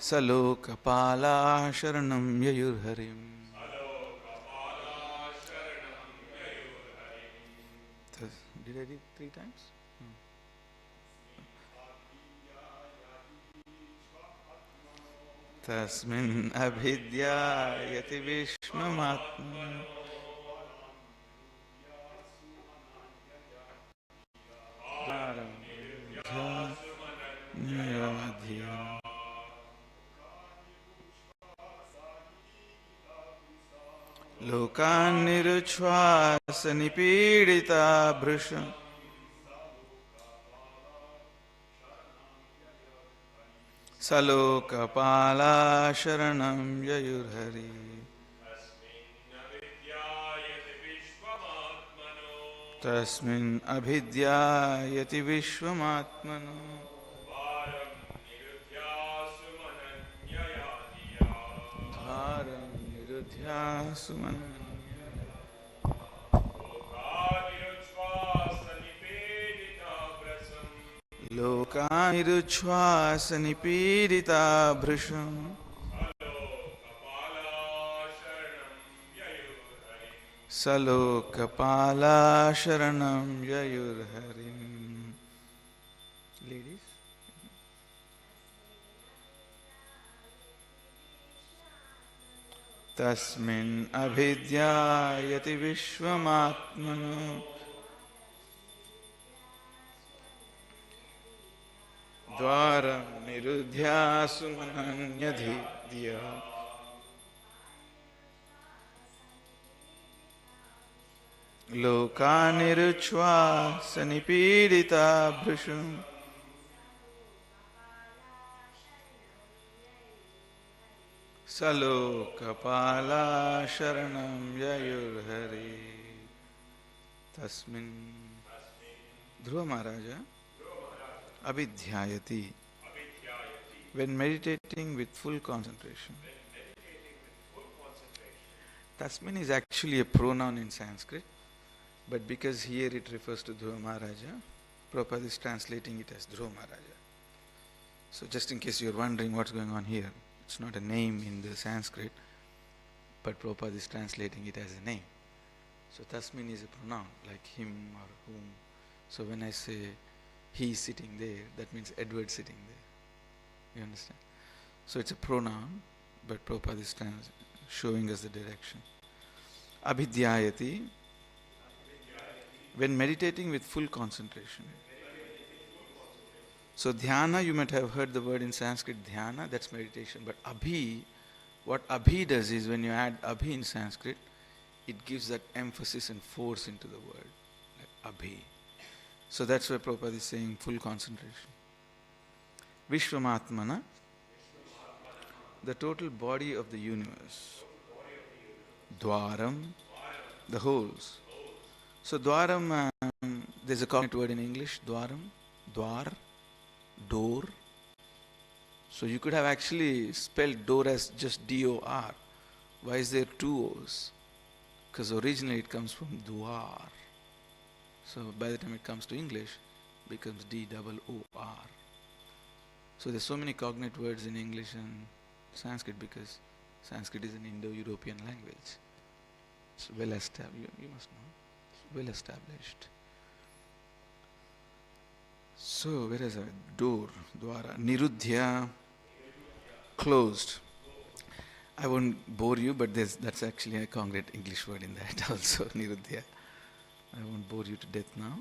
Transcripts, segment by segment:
Salokapala Sharanam Yayurharim. Did I read 3 times? Hmm. Tasmin abhidya yati vishmamatma dharam niyadhiya lokan niruchvasa nipidita bhrusha salokapala sharanam yayurhari. Tasmin abhidyayati vishwamatmano dharam nirudhya sumananya lokaniruchvasa nipidita bhrisham Salokapala Sharanam Yayurharim. Ladies? Tasmin abhidyayati vishwamatmano dvaram nirudhya sumananyadhidya lokaniruchva sanipidita bhrisham Salokapala Sharanam Yayurhari. Tasmin Dhruva Maharaja Abhidhyayati, when meditating with full concentration. Tasmin is actually a pronoun in Sanskrit, but because here it refers to Dhruva Maharaja, Prabhupada is translating it as Dhruva Maharaja. So just in case you're wondering what's going on here, it's not a name in the Sanskrit, but Prabhupada is translating it as a name. So Tasmin is a pronoun, like him or whom. So when I say he is sitting there, that means Edward sitting there. You understand? So it's a pronoun, but Prabhupada is showing us the direction. Abhidhyayati, when meditating with full concentration. So dhyana, you might have heard the word in Sanskrit, dhyana, that's meditation. But abhi, what abhi does is, when you add abhi in Sanskrit, it gives that emphasis and force into the word, like abhi. So that's why Prabhupada is saying full concentration. Vishwamatmana, the total body of the universe. Dwaram, the holes. So dwaram, there's a cognate word in English, dwaram, dwar, door. So you could have actually spelled door as just D-O-R. Why is there two O's? Because originally it comes from duar. So by the time it comes to English, it becomes D-O-O-R. So there's so many cognate words in English and Sanskrit because Sanskrit is an Indo-European language. It's well established. You must know. It's well established. So where is a door? Dwara. Nirudhya. Closed. I won't bore you, but that's actually a concrete English word in that also, Nirudhya. I won't bore you to death now.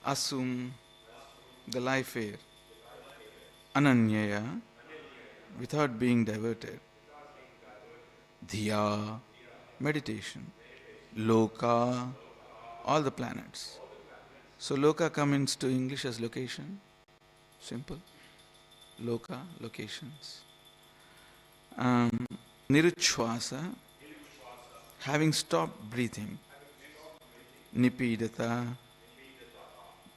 Asum, the life air. Ananyaya, without being diverted. Dhiya, meditation. Loka, all the planets. So loka comes to English as location. Simple. Loka, locations. Niruchvasa, having stopped breathing. Nipidata,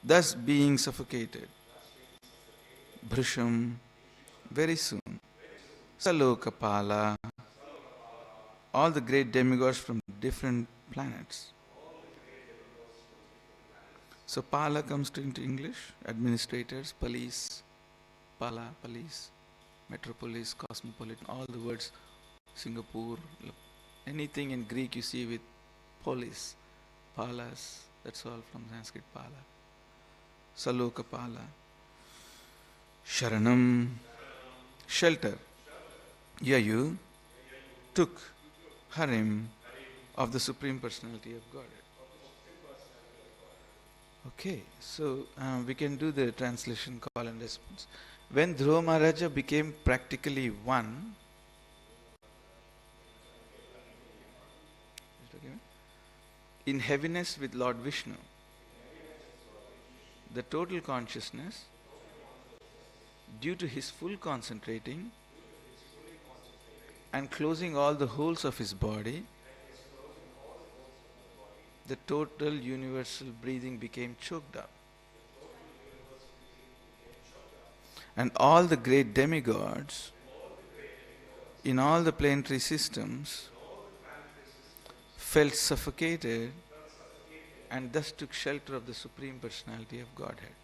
thus being suffocated. Bhrisham, very soon. Salokapala, all the great demigods from different planets. So Pala comes into English, administrators, police, Pala, police. metropolis, cosmopolitan, all the words, Singapore, anything in Greek you see with polis, palas, that's all from Sanskrit pala. Saloka pala. Sharanam, shelter. Yayu took harim of the Supreme Personality of Godhead. Okay, so we can do the translation call and response. When Dhruva Maharaja became practically one, in heaviness with Lord Vishnu, the total consciousness, due to his full concentrating and closing all the holes of his body, the total universal breathing became choked up. And all the great demigods in all the planetary systems felt suffocated and thus took shelter of the Supreme Personality of Godhead.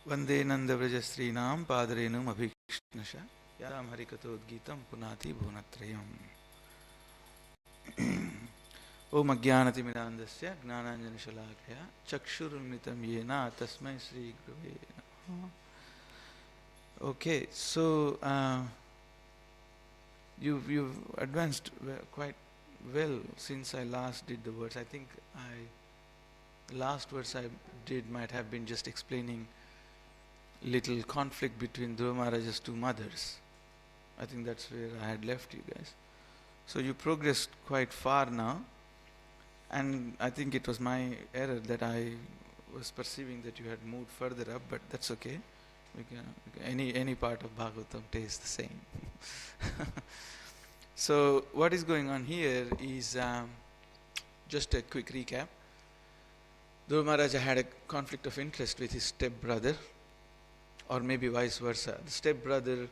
Vande Nanda Vrajastrinam Padarenum Abhikshnasha Yadam Harikatodgitam Punati Bhunatrayam. Om Ajnanatimirandasya Gnananjana Shalakaya Chakshurunnitam Yena Tasmai Sri Gurave Namaha. Okay, so you've advanced quite well since I last did the words. I think last words I did might have been just explaining little conflict between Dhruva Maharaja's two mothers. I think that's where I had left you guys. So you progressed quite far now, and I think it was my error that I was perceiving that you had moved further up, but that's okay. Any part of Bhagavatam tastes the same. So what is going on here is just a quick recap. Dhruva Maharaja had a conflict of interest with his stepbrother, or maybe vice versa. The stepbrother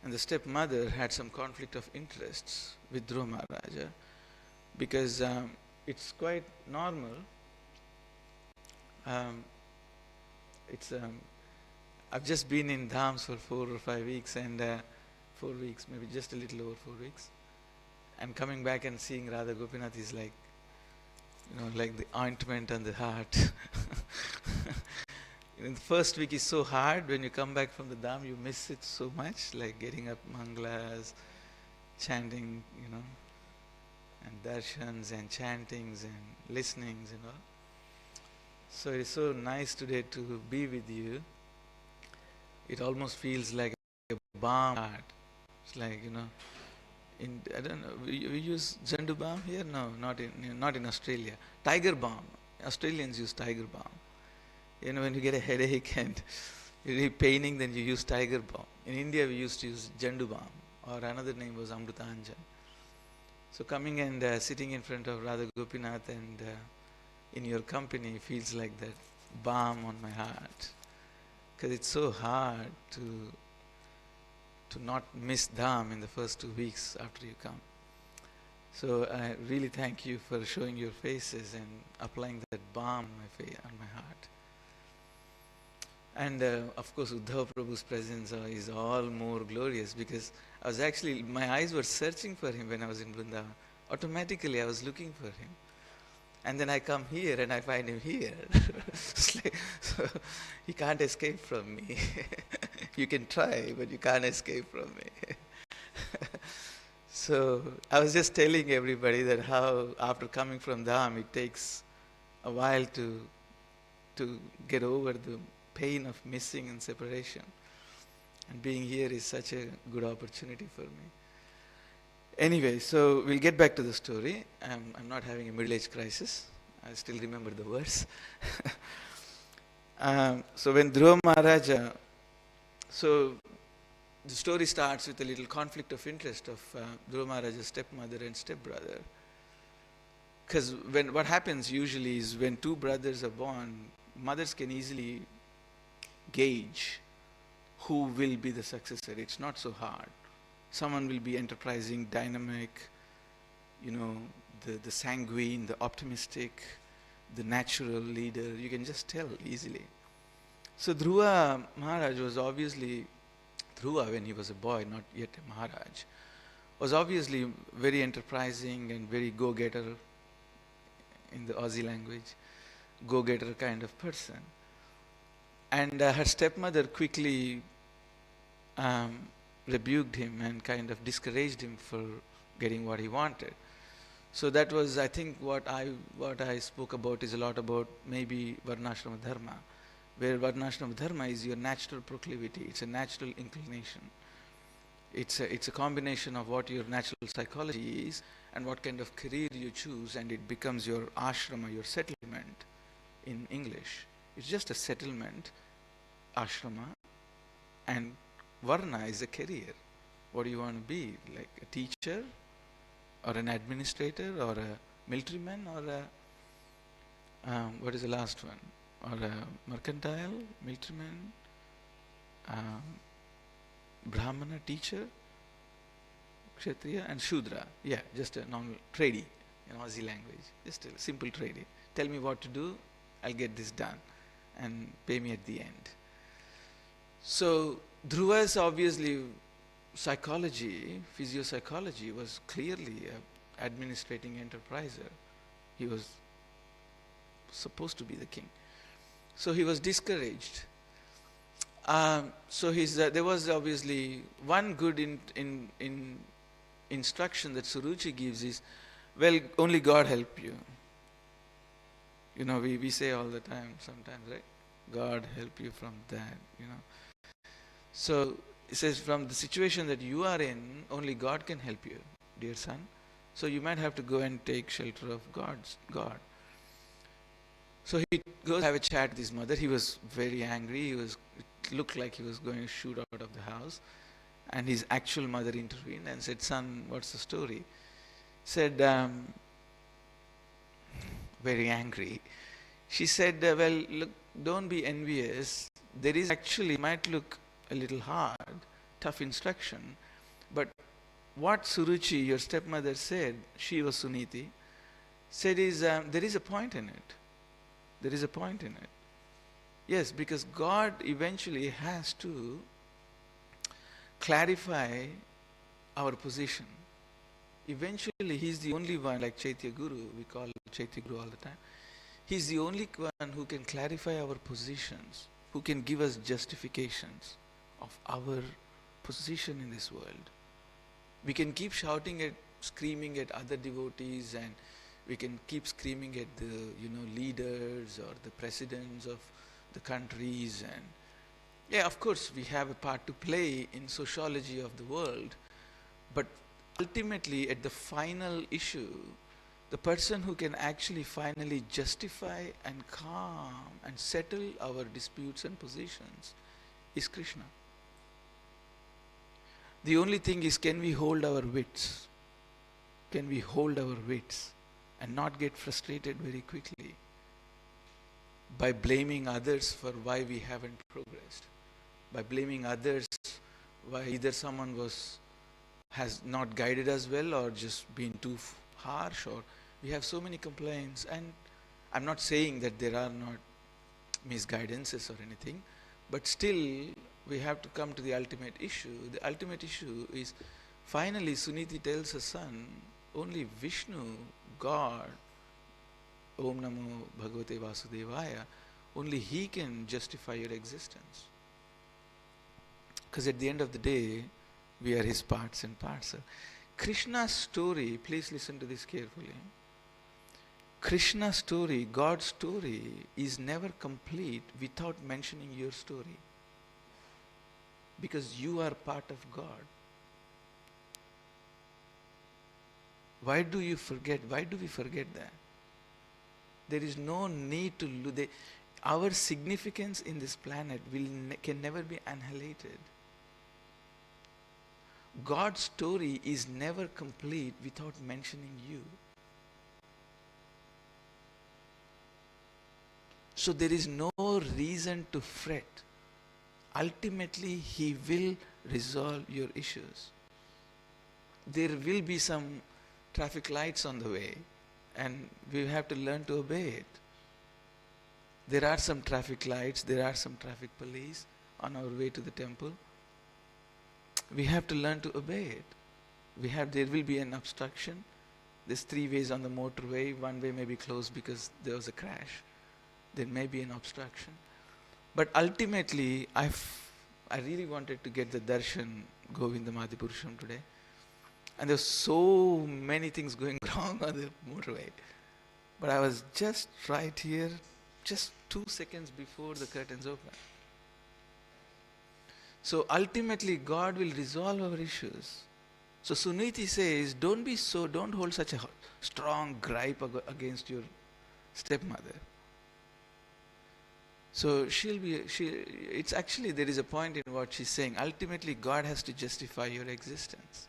and the stepmother had some conflict of interests with Dhruva Maharaja, because it's quite normal. I've just been in Dhams for 4 or 5 weeks, and 4 weeks, maybe just a little over 4 weeks, and coming back and seeing Radha Gopinath is like, like the ointment on the heart. In the first week is so hard. When you come back from the Dham, you miss it so much, like getting up manglas, chanting, and darshans and chantings and listenings and all. So it's so nice today to be with you. It almost feels like a balm heart. It's like, I don't know, we use Jandu balm here? No, not in Australia. Tiger balm. Australians use tiger balm. When you get a headache and you're really paining, then you use tiger balm. In India, we used to use Jandu balm, or another name was Amrutanja. So coming and sitting in front of Radha Gopinath and in your company feels like that balm on my heart. Because it's so hard to not miss Dham in the first 2 weeks after you come. So I really thank you for showing your faces and applying that balm on my heart. And of course, Uddhava Prabhu's presence is all more glorious, because my eyes were searching for him when I was in Vrindavan. Automatically, I was looking for him. And then I come here and I find him here. So he can't escape from me. You can try, but you can't escape from me. So I was just telling everybody that how after coming from Dham, it takes a while to get over the pain of missing and separation. And being here is such a good opportunity for me. Anyway, so we'll get back to the story. I'm not having a middle-age crisis. I still remember the words. So when Dhruva Maharaja, so the story starts with a little conflict of interest of Dhruva Maharaja's stepmother and stepbrother. Because what happens usually is when two brothers are born, mothers can easily gauge who will be the successor. It's not so hard. Someone will be enterprising, dynamic, the sanguine, the optimistic, the natural leader. You can just tell easily. So Dhruva Maharaj was obviously, Dhruva when he was a boy, not yet a Maharaj, was obviously very enterprising and very go-getter in the Aussie language, go-getter kind of person. And her stepmother quickly um, rebuked him and kind of discouraged him for getting what he wanted. So that was, I think, what I spoke about is a lot about maybe Varnashrama Dharma, where Varnashrama Dharma is your natural proclivity, it's a natural inclination. It's a combination of what your natural psychology is and what kind of career you choose, and it becomes your ashrama, your settlement in English. It's just a settlement, ashrama, and varna is a career. What do you want to be? Like a teacher, or an administrator, or a military man, or what is the last one? Or a mercantile, military man, um, Brahmana, teacher, Kshatriya, and Shudra. Yeah, just a normal tradie in Aussie language. Just a simple tradie. Tell me what to do, I'll get this done, and pay me at the end. So Dhruva's obviously psychology, physiopsychology, was clearly a administrating enterpriser. He was supposed to be the king. So he was discouraged. There was obviously one good in instruction that Suruchi gives is, well, only God help you. You know, we say all the time sometimes, right? God help you from that, you know. So it says, from the situation that you are in, only God can help you, dear son. So you might have to go and take shelter of God. So he goes to have a chat with his mother. He was very angry. It looked like he was going to shoot out of the house. And his actual mother intervened and said, son, what's the story? Said, very angry. She said, well, look, don't be envious. There is actually, might look a little hard, tough instruction, but what Suruchi, your stepmother, said, she was Suniti, said is, there is a point in it. There is a point in it. Yes, because God eventually has to clarify our position. Eventually, He's the only one, like Chaitya Guru, we call Chaitya Guru all the time. He's the only one who can clarify our positions, who can give us justifications of our position in this world. We can keep shouting screaming at other devotees, and we can keep screaming at the leaders or the presidents of the countries, and yeah, of course we have a part to play in sociology of the world, but ultimately at the final issue, the person who can actually finally justify and calm and settle our disputes and positions is Krishna. The only thing is, can we hold our wits? Can we hold our wits and not get frustrated very quickly by blaming others for why we haven't progressed? By blaming others why either someone has not guided us well, or just been too harsh, or we have so many complaints. And I'm not saying that there are not misguidances or anything, but still we have to come to the ultimate issue. The ultimate issue is, finally Suniti tells her son, only Vishnu, God, Om Namo Bhagavate Vasudevaya, only He can justify your existence. Because at the end of the day, we are His parts and parcel. Krishna's story, please listen to this carefully. Krishna's story, God's story, is never complete without mentioning your story. Because you are part of God. Why do you forget? Why do we forget that? There is no need to lose. Our significance in this planet can never be annihilated. God's story is never complete without mentioning you. So there is no reason to fret. Ultimately, He will resolve your issues. There will be some traffic lights on the way, and we have to learn to obey it. There are some traffic lights, there are some traffic police on our way to the temple. We have to learn to obey it. There will be an obstruction. There's 3 ways on the motorway. One way may be closed because there was a crash. There may be an obstruction. But ultimately, I really wanted to get the darshan Govindam Adipurusham today. And there were so many things going wrong on the motorway. But I was just right here, just 2 seconds before the curtains open. So ultimately, God will resolve our issues. So Suniti says, don't hold such a strong gripe against your stepmother. So it's actually, there is a point in what she's saying. Ultimately, God has to justify your existence.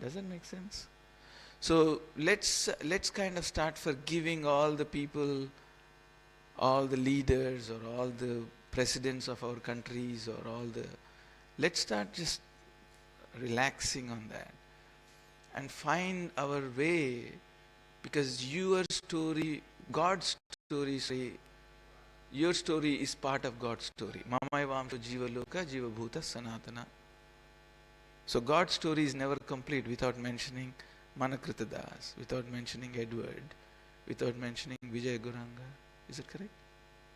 Does that make sense? So let's kind of start forgiving all the people, all the leaders, or all the presidents of our countries, or let's start just relaxing on that and find our way, because your story, God's story, your story is part of God's story. Mamai vamsho jiva loka jiva bhuta sanatana. So God's story is never complete without mentioning Manakrita Das, without mentioning Edward, without mentioning Vijay Guranga. Is it correct?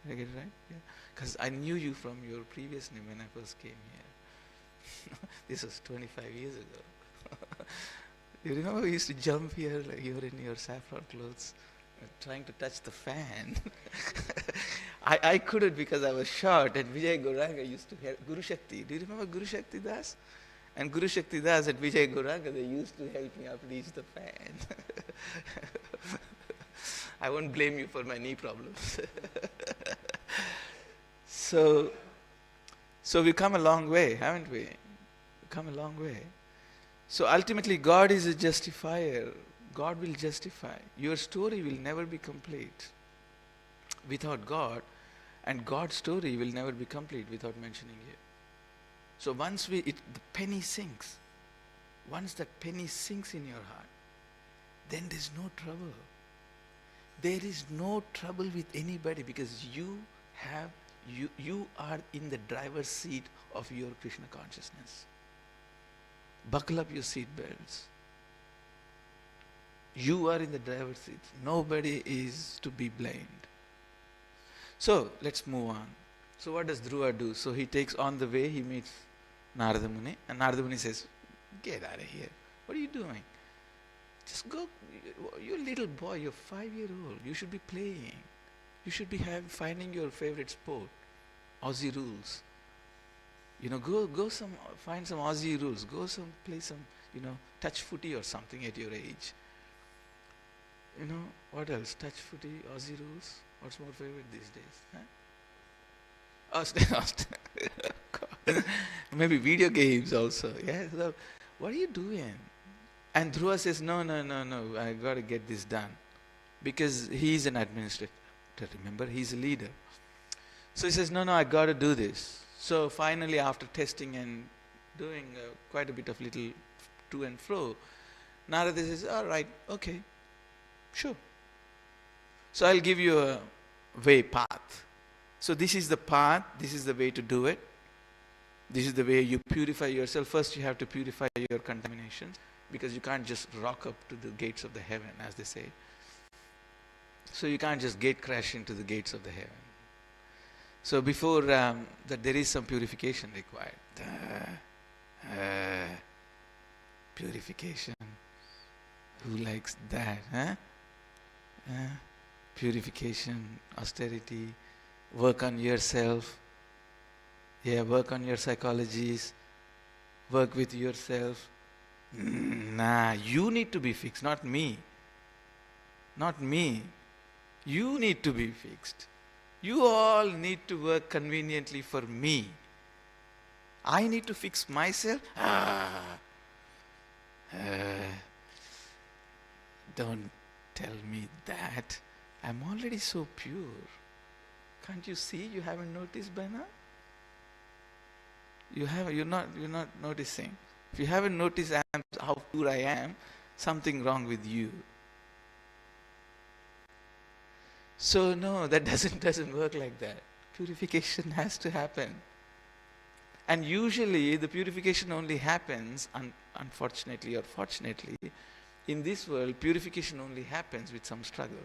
Did I get it right? Yeah. Because I knew you from your previous name when I first came here. This was 25 years ago. You remember we used to jump here, like you were in your saffron clothes, trying to touch the fan. I couldn't because I was short, and Vijay Guranga used to help. Guru Shakti. Do you remember Guru Shakti Das? And Guru Shakti Das and Vijay Guranga, they used to help me up reach the fan. I won't blame you for my knee problems. So we've come a long way, haven't we? We've come a long way. So ultimately, God is a justifier. God will justify. Your story will never be complete without God, and God's story will never be complete without mentioning you. So once the penny sinks, once that penny sinks in your heart, then there's no trouble. There is no trouble with anybody, because you are in the driver's seat of your Krishna consciousness. Buckle up your seat belts. You are in the driver's seat. Nobody is to be blamed. So let's move on. So what does Dhruva do? So he takes on the way, he meets Narada Muni, and Narada Muni says, get out of here. What are you doing? Just go. You're a little boy, you're 5-year-old. You should be playing. You should be finding your favorite sport. Aussie rules. Find some Aussie rules. Play some, touch footy or something at your age. What else? Touch footy, Aussie rules. What's more favorite these days? Huh? Maybe video games also. Yeah. So what are you doing? And Dhruva says, no, I got to get this done. Because he's an administrator, remember, he's a leader. So he says, no, I got to do this. So finally, after testing and doing quite a bit of little to and fro, Narada says, all right, okay, sure. So I'll give you a path. So this is the path, this is the way to do it. This is the way you purify yourself. First you have to purify your contaminations, because you can't just rock up to the gates of the heaven, as they say. So you can't just gate crash into the gates of the heaven. So before that, there is some purification required. Purification. Who likes that? Huh? Purification, austerity, work on yourself. Yeah, work on your psychologies. Work with yourself. Nah, you need to be fixed, not me. Not me. You need to be fixed. You all need to work conveniently for me. I need to fix myself? Don't tell me that. I'm already so pure. Can't you see? You haven't noticed by now? You're not noticing. If you haven't noticed how pure I am, something wrong with you. So no, that doesn't work like that. Purification has to happen. And usually the purification only happens, unfortunately or fortunately, in this world, purification only happens with some struggle.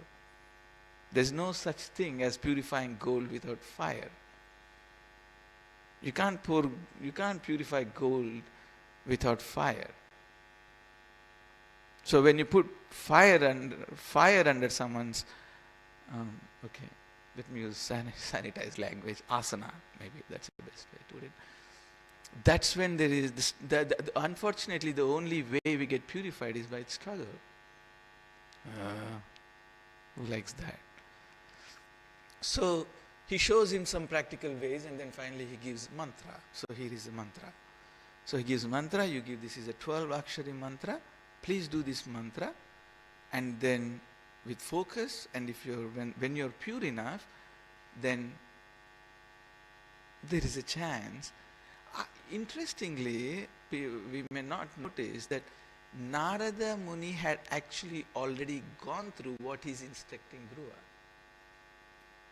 There's no such thing as purifying gold without fire. You can't purify gold without fire. So when you put fire under someone's, okay, let me use sanitized language, asana, maybe that's the best way to put it. That's when there is this, unfortunately the only way we get purified is by struggle. Who likes that? So he shows him some practical ways, and then finally he gives mantra. So here is the mantra. So he gives mantra, you give, this is a 12 akshari mantra. Please do this mantra, and then with focus, and if you're when you're pure enough, then there is a chance. Interestingly, we may not notice that Narada Muni had actually already gone through what he's instructing Dhruva.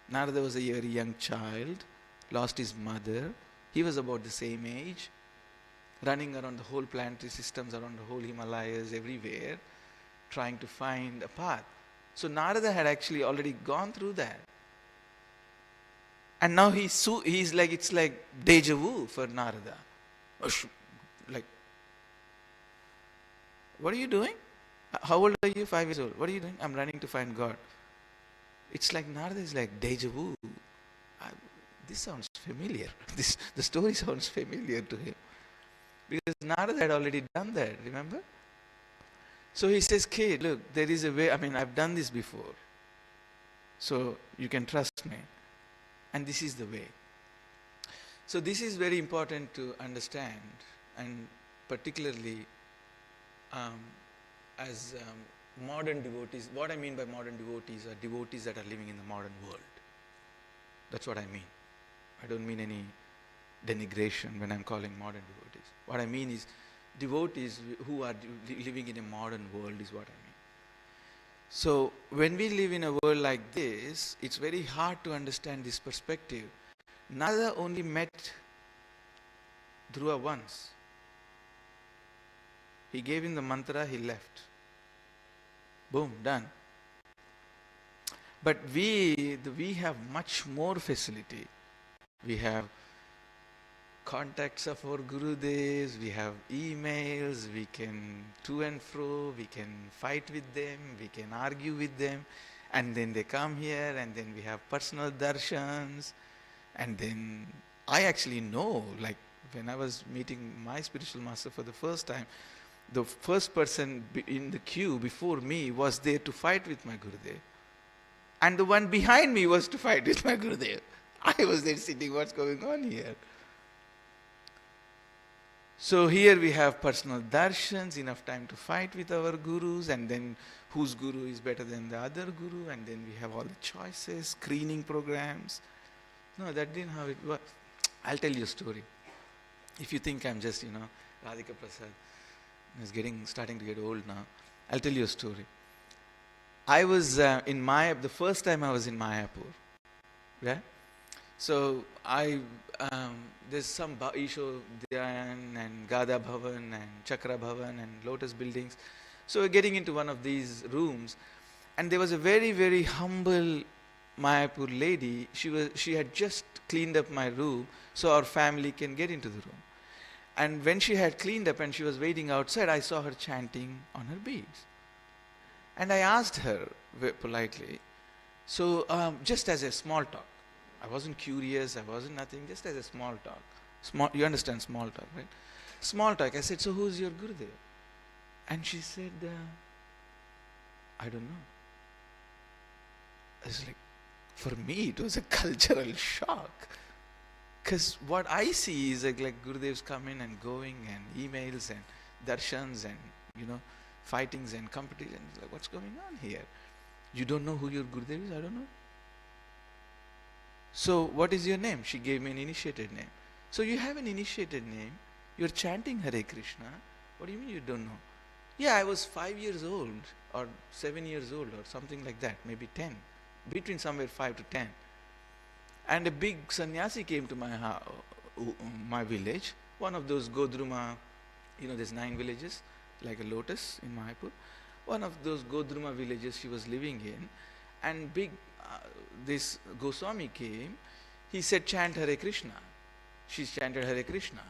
Narada was a very young child, lost his mother. He was about the same age, running around the whole planetary systems, around the whole Himalayas, everywhere, trying to find a path. So Narada had actually already gone through that. And now he's like, it's like deja vu for Narada. Like, what are you doing? How old are you? 5 years old. What are you doing? I'm running to find God. It's like Narada is like deja vu. This sounds familiar. The story sounds familiar to him. Because Narada had already done that, remember? So he says, kid, look, there is a way, I've done this before. So you can trust me. And this is the way. So this is very important to understand, and particularly as modern devotees. What I mean by modern devotees are devotees that are living in the modern world. That's what I mean. I don't mean any denigration when I'm calling modern devotees. What I mean is devotees who are living in a modern world is what I mean. So when we live in a world like this, it's very hard to understand this perspective. Narada only met Dhruva once. He gave him the mantra, he left. Boom, done. But we have much more facility. We have contacts of our Gurudevs, we have emails, we can to and fro, we can fight with them, we can argue with them, and then they come here, and then we have personal darshans, and then I actually know, like when I was meeting my spiritual master for the first time, the first person in the queue before me was there to fight with my Gurudev, and the one behind me was to fight with my Gurudev. I was there sitting, what's going on here? So here we have personal darshans, enough time to fight with our gurus, and then whose guru is better than the other guru, and then we have all the choices, screening programs. No, that didn't how it works. I'll tell you a story. If you think I'm just, Radhika Prasad is starting to get old now, I'll tell you a story. I was in the first time I was in Mayapur. Yeah? So there's some Isho Dhyan and Gada Bhavan and Chakra Bhavan and Lotus buildings. So we're getting into one of these rooms, and there was a very, very humble Mayapur lady. She had just cleaned up my room so our family can get into the room. And when she had cleaned up and she was waiting outside, I saw her chanting on her beads. And I asked her very politely, so just as a small talk, I wasn't curious, I wasn't nothing, just as a small talk. You understand small talk, right? Small talk. I said, so who's your Gurudev? And she said, I don't know. I was like, for me it was a cultural shock. Because what I see is like Gurudevs coming and going, and emails and darshans and, fightings and competitions. Like, what's going on here? You don't know who your Gurudev is? I don't know. So what is your name? She gave me an initiated name. So you have an initiated name, you're chanting Hare Krishna. What do you mean you don't know? Yeah, I was 5 years old or 7 years old or something like that, maybe 10. between somewhere 5 to 10. And a big sannyasi came to my village, one of those Godruma, there's 9 villages, like a lotus in Mahipur. One of those Godruma villages she was living in, and this Goswami came. He said, chant Hare Krishna. She chanted Hare Krishna.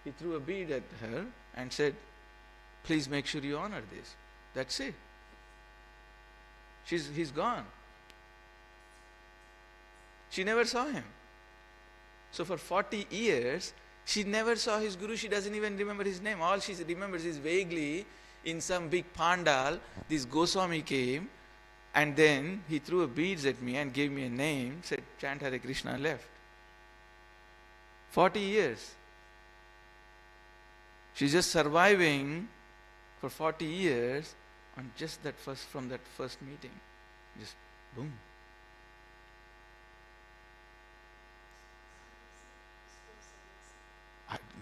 He threw a bead at her and said, please make sure you honor this. That's it. He's gone. She never saw him. So for 40 years, she never saw his guru. She doesn't even remember his name. All she remembers is vaguely, in some big pandal, this Goswami came, and then he threw a beads at me and gave me a name, said, chant Hare Krishna, left. 40 years. She's just surviving for 40 years on just from that first meeting. Just boom.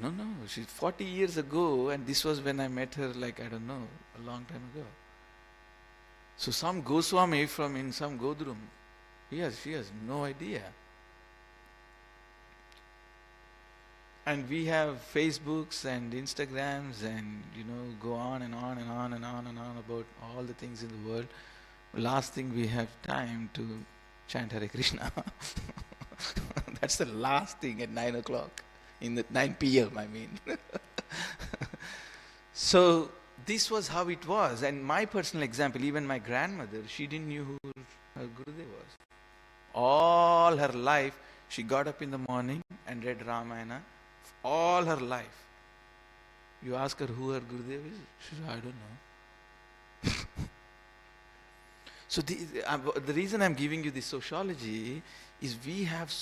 No, she's 40 years ago, and this was when I met her, like, I don't know, a long time ago. So some Goswami in some Godrum, she has no idea. And we have Facebooks and Instagrams and, go on and on and on and on and on about all the things in the world. Last thing we have time to chant Hare Krishna. That's the last thing at 9 o'clock. In the 9 p.m. I mean. So this was how it was. And my personal example, even my grandmother, she didn't know who her Gurudev was. All her life, she got up in the morning and read Ramayana. All her life. You ask her who her Gurudev is, she said, I don't know. So the reason I'm giving you this sociology is we have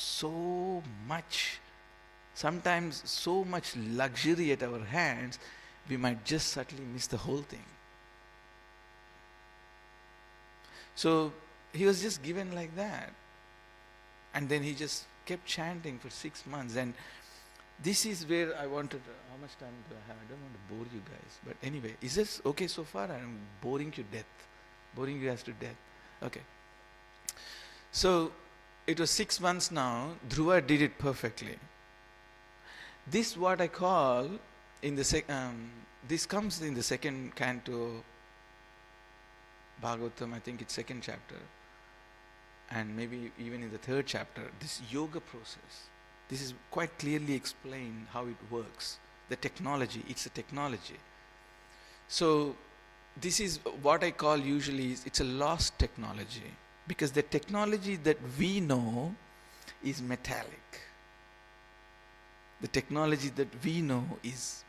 sometimes so much luxury at our hands, we might just subtly miss the whole thing. So he was just given like that. And then he just kept chanting for 6 months. And this is where I wanted, how much time do I have? I don't want to bore you guys. But anyway, is this okay so far? I'm boring you death. Boring you guys to death. Okay. So it was 6 months now. Dhruva did it perfectly. This what I call this comes in the second canto Bhagavatam, I think it's second chapter, and maybe even in the third chapter, this yoga process. This is quite clearly explained how it works. The technology, it's a technology. So this is what I call usually, it's a lost technology, because the technology that we know is metallic. The technology that we know is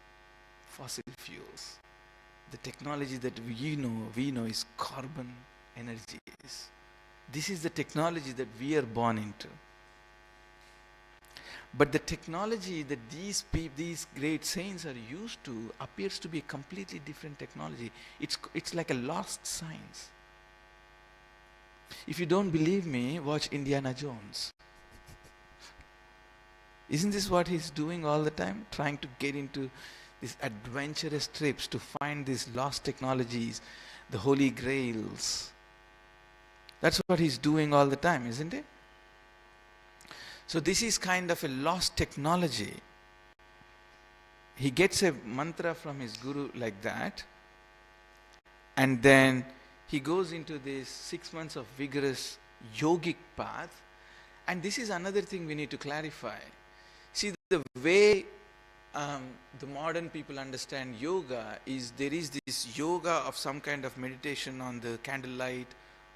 fossil fuels. The technology that we know is carbon energies. This is the technology that we are born into. But the technology that these great saints are used to appears to be a completely different technology. It's like a lost science. If you don't believe me, watch Indiana Jones. Isn't this what he's doing all the time? Trying to get into these adventurous trips to find these lost technologies, the holy grails. That's what he's doing all the time, isn't it? So this is kind of a lost technology. He gets a mantra from his guru like that, and then he goes into this 6 months of vigorous yogic path. And this is another thing we need to clarify. See, the way the modern people understand yoga is there is this yoga of some kind of meditation on the candlelight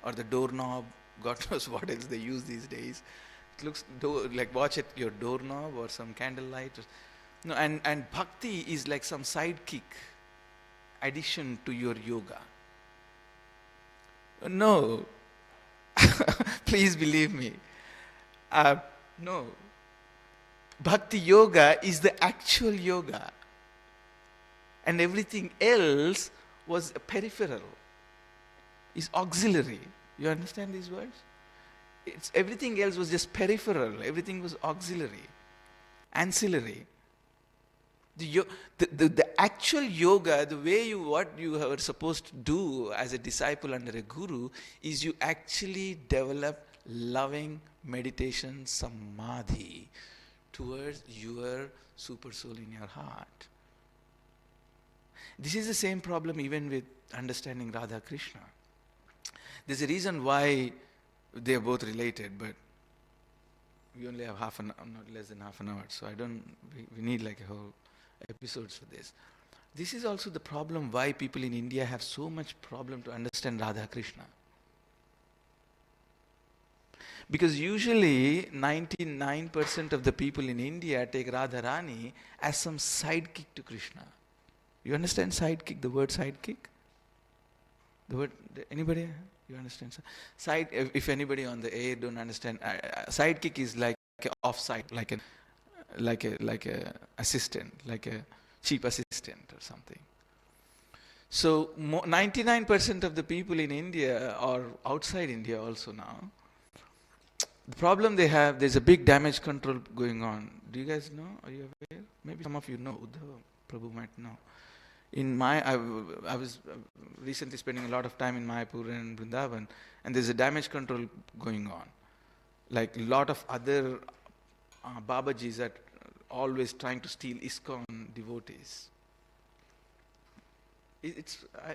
or the doorknob. God knows what else they use these days. It looks like watch at your doorknob or some candlelight. No, and bhakti is like some sidekick addition to your yoga. No. Please believe me. No. Bhakti yoga is the actual yoga. And everything else was peripheral, is auxiliary. You understand these words? Everything else was just peripheral. Everything was auxiliary, ancillary. The, yo- the actual yoga, the way what you are supposed to do as a disciple under a guru, is you actually develop loving meditation samadhi towards your super soul in your heart. This is the same problem even with understanding Radha Krishna. There's a reason why they are both related, but we only have not less than half an hour, so we need like a whole episodes for this. This is also the problem why people in India have so much problem to understand Radha Krishna. Because usually 99% of the people in India take Radharani as some sidekick to Krishna. You understand sidekick, the word sidekick? The word, anybody? You understand? Side, if anybody on the air don't understand, sidekick is like off-side, like a assistant, like a cheap assistant or something. So 99% of the people in India or outside India also now, the problem they have, there's a big damage control going on. Do you guys know? Are you aware? Maybe some of you know. Uddhava Prabhu might know. I was recently spending a lot of time in Mayapur and Vrindavan, and there's a damage control going on. Like a lot of other Babajis are always trying to steal ISKCON devotees.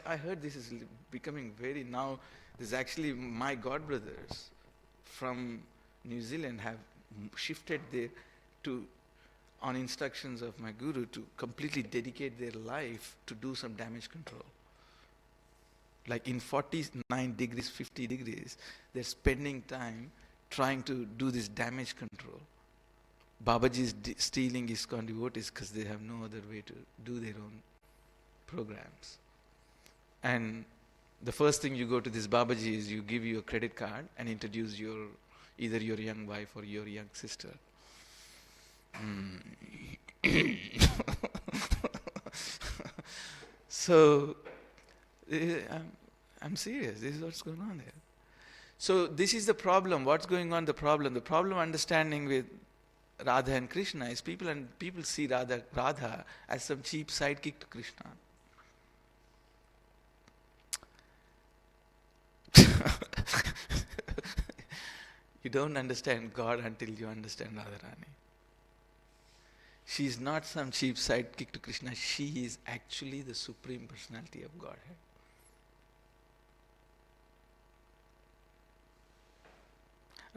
I heard this is becoming very now. There's actually my godbrothers from New Zealand have shifted there to, on instructions of my guru, to completely dedicate their life to do some damage control. Like in 49 degrees, 50 degrees, they're spending time trying to do this damage control. Babaji is stealing ISKCON devotees because they have no other way to do their own programs. And the first thing you go to this Babaji is you give you a credit card and introduce either your young wife or your young sister. So, I'm serious. This is what's going on there. So this is the problem. What's going on? The problem understanding with Radha and Krishna is people see Radha as some cheap sidekick to Krishna. You don't understand God until you understand Radharani. She is not some cheap sidekick to Krishna. She is actually the Supreme Personality of Godhead.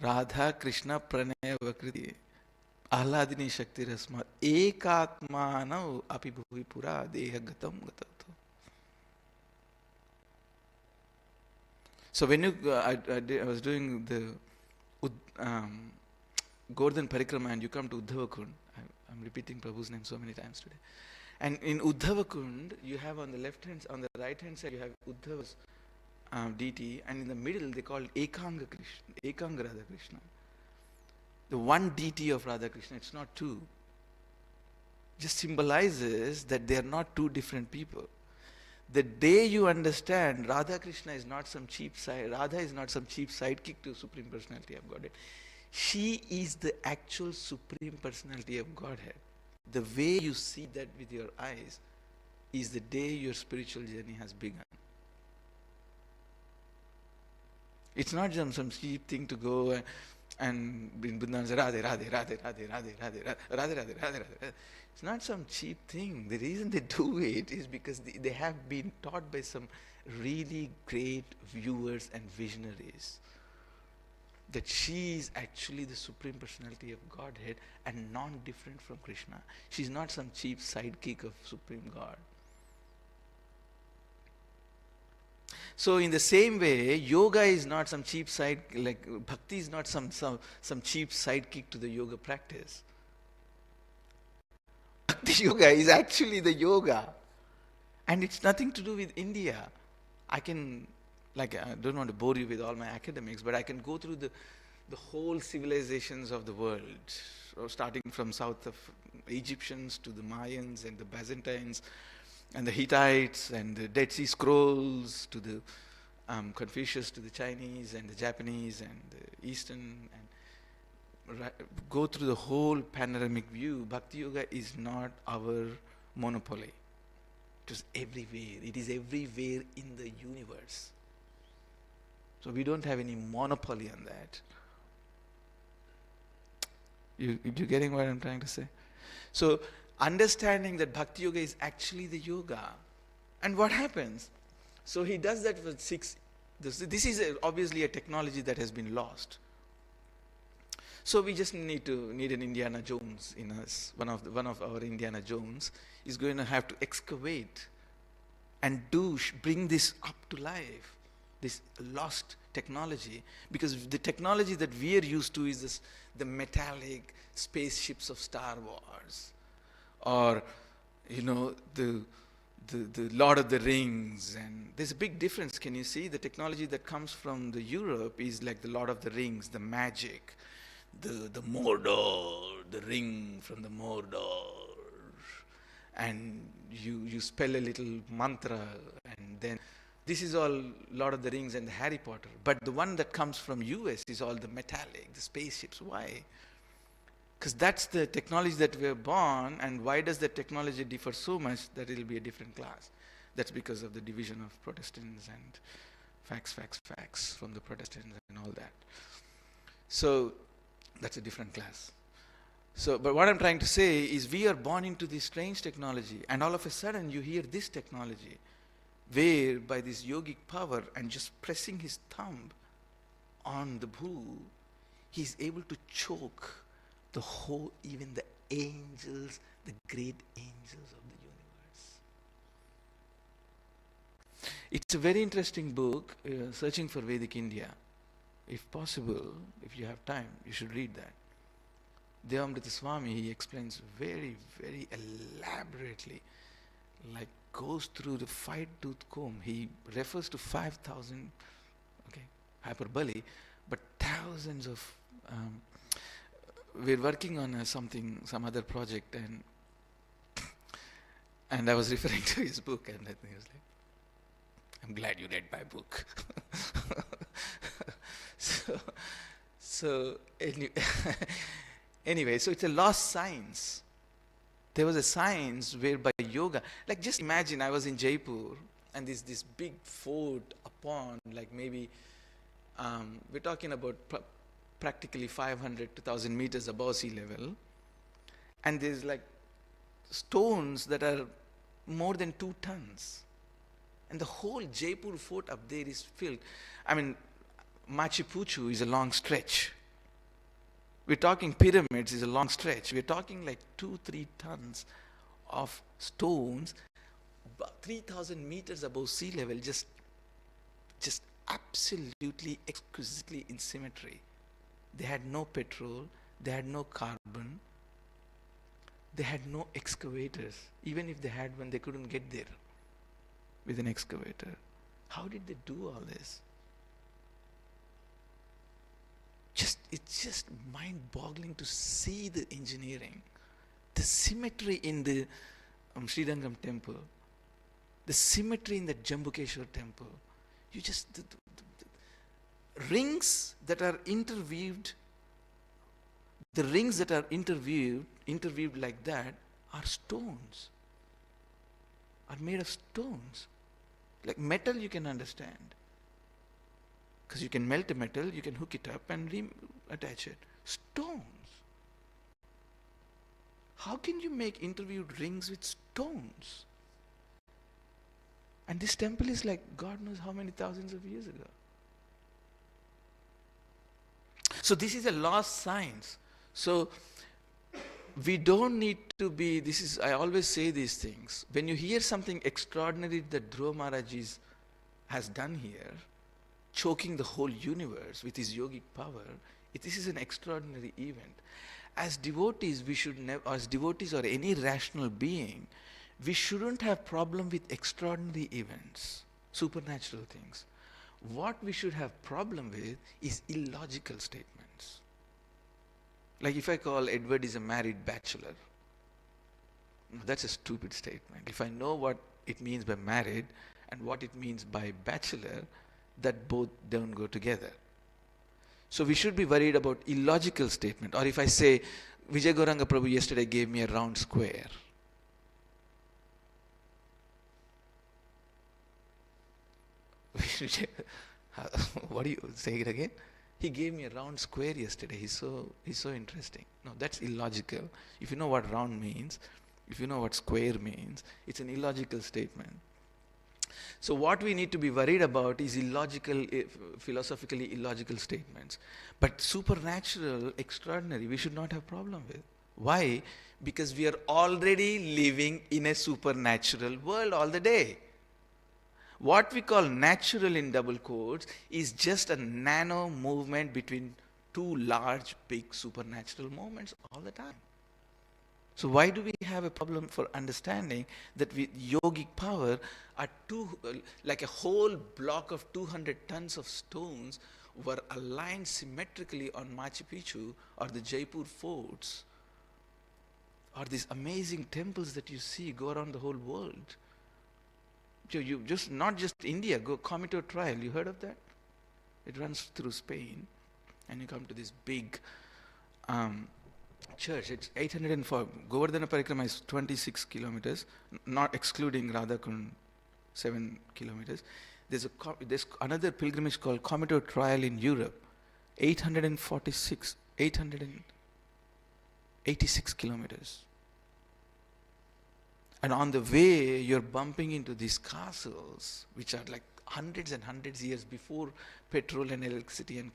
Radha Krishna Pranaya Vakriti Ahladini Shakti Rasma Ekatmanau Api Bhuvi Pura Deha Gatam Gatato. So when I was doing the Gordhan Parikrama and you come to Uddhava Kund, I'm repeating Prabhu's name so many times today. And in Uddhava Kund, you have on the right hand side, you have Uddhava's deity, and in the middle they call Ekanga Radha Krishna. The one deity of Radha Krishna, it's not two. Just symbolizes that they are not two different people. The day you understand Radha Krishna is not some cheap Radha is not some cheap sidekick to Supreme Personality of Godhead. She is the actual Supreme Personality of Godhead. The way you see that with your eyes is the day your spiritual journey has begun. It's not just some cheap thing to go and in Vrindavan say Radhe, Radhe, Radhe, Radhe, Radhe, Radhe, Radhe, Radhe, Radhe, Radhe. It's not some cheap thing. The reason they do it is because they have been taught by some really great viewers and visionaries that she is actually the Supreme Personality of Godhead and non-different from Krishna. She's not some cheap sidekick of Supreme God. So in the same way, yoga is not some cheap bhakti is not some cheap sidekick to the yoga practice. Bhakti yoga is actually the yoga. And it's nothing to do with India. I don't want to bore you with all my academics, but I can go through the whole civilizations of the world, starting from south of Egyptians to the Mayans and the Byzantines and the Hittites and the Dead Sea Scrolls to the Confucius to the Chinese and the Japanese and the Eastern, and go through the whole panoramic view. Bhakti yoga is not our monopoly. It was everywhere. It is everywhere in the universe. So we don't have any monopoly on that. You getting what I'm trying to say? So understanding that Bhakti Yoga is actually the yoga. And what happens? So he does that for 6. This is obviously a technology that has been lost. So we just need an Indiana Jones in us. One of our Indiana Jones is going to have to excavate and bring this up to life, this lost technology, because the technology that we are used to is the metallic spaceships of Star Wars, or the Lord of the Rings. And there's a big difference. Can you see the technology that comes from the Europe is like the Lord of the Rings, the magic, the Mordor, the ring from the Mordor, and you spell a little mantra, and then this is all Lord of the Rings and the Harry Potter. But the one that comes from US is all the metallic, the spaceships. Why? Because that's the technology that we're born. And why does the technology differ so much that it'll be a different class? That's because of the division of Protestants and facts from the Protestants and all that. So that's a different class. So, but what I'm trying to say is we are born into this strange technology, and all of a sudden you hear this technology, where by this yogic power and just pressing his thumb on the bhoo, he's able to choke the whole, even the angels, the great angels of the universe. It's a very interesting book, Searching for Vedic India. If possible, if you have time, you should read that. Devamrita Swami, he explains very, very elaborately, like goes through the fine-tooth comb. He refers to 5,000, hyperbole, but thousands of. We're working on some other project, and I was referring to his book, and I think he was like, "I'm glad you read my book." so anyway, so it's a lost science. There was a science whereby yoga, like just imagine I was in Jaipur and this big fort upon, like maybe we're talking about practically 500 to 1,000 meters above sea level, and there's like stones that are more than 2 tons, and the whole Jaipur fort up there is filled. I mean, Machu Picchu is a long stretch. We're talking pyramids is a long stretch. We're talking like 2-3 tons of stones, 3,000 meters above sea level, just absolutely exquisitely in symmetry. They had no petrol, they had no carbon, they had no excavators. Even if they had one, they couldn't get there with an excavator. How did they do all this? It's just mind-boggling to see the engineering, the symmetry in the Srirangam temple, the symmetry in the Jambukeshwar temple. The rings that are interweaved, interweaved like that are stones, are made of stones. Like metal you can understand, because you can melt a metal, you can hook it up and attach it. Stones. How can you make interweaved rings with stones? And this temple is like God knows how many thousands of years ago. So this is a lost science. So we don't need to be, I always say these things. When you hear something extraordinary that Dhruva Maharaj has done here, choking the whole universe with his yogic power, this is an extraordinary event. As devotees, we should never, as devotees or any rational being, we shouldn't have problem with extraordinary events, supernatural things. What we should have problem with is illogical statements. Like if I call Edward is a married bachelor, that's a stupid statement. If I know what it means by married and what it means by bachelor, that both don't go together. So we should be worried about illogical statement. Or if I say, Vijay Gauranga Prabhu yesterday gave me a round square. What do you say it again? He gave me a round square yesterday. He's so interesting. No, that's illogical. If you know what round means, if you know what square means, it's an illogical statement. So what we need to be worried about is illogical, philosophically illogical statements. But supernatural, extraordinary, we should not have problem with. Why? Because we are already living in a supernatural world all the day. What we call natural in double quotes is just a nano movement between two large, big supernatural moments all the time. So why do we have a problem for understanding that with yogic power are like a whole block of 200 tons of stones were aligned symmetrically on Machu Picchu or the Jaipur forts or these amazing temples that you see go around the whole world. You just, not just India, go Comito Trail, you heard of that? It runs through Spain and you come to this big church. It's 804. Govardhana Parikrama is 26 kilometers, not excluding Radhakund 7 kilometers. There's another pilgrimage called Comito Trail in Europe, 886 kilometers. And on the way, you're bumping into these castles, which are like hundreds and hundreds years before petrol and electricity and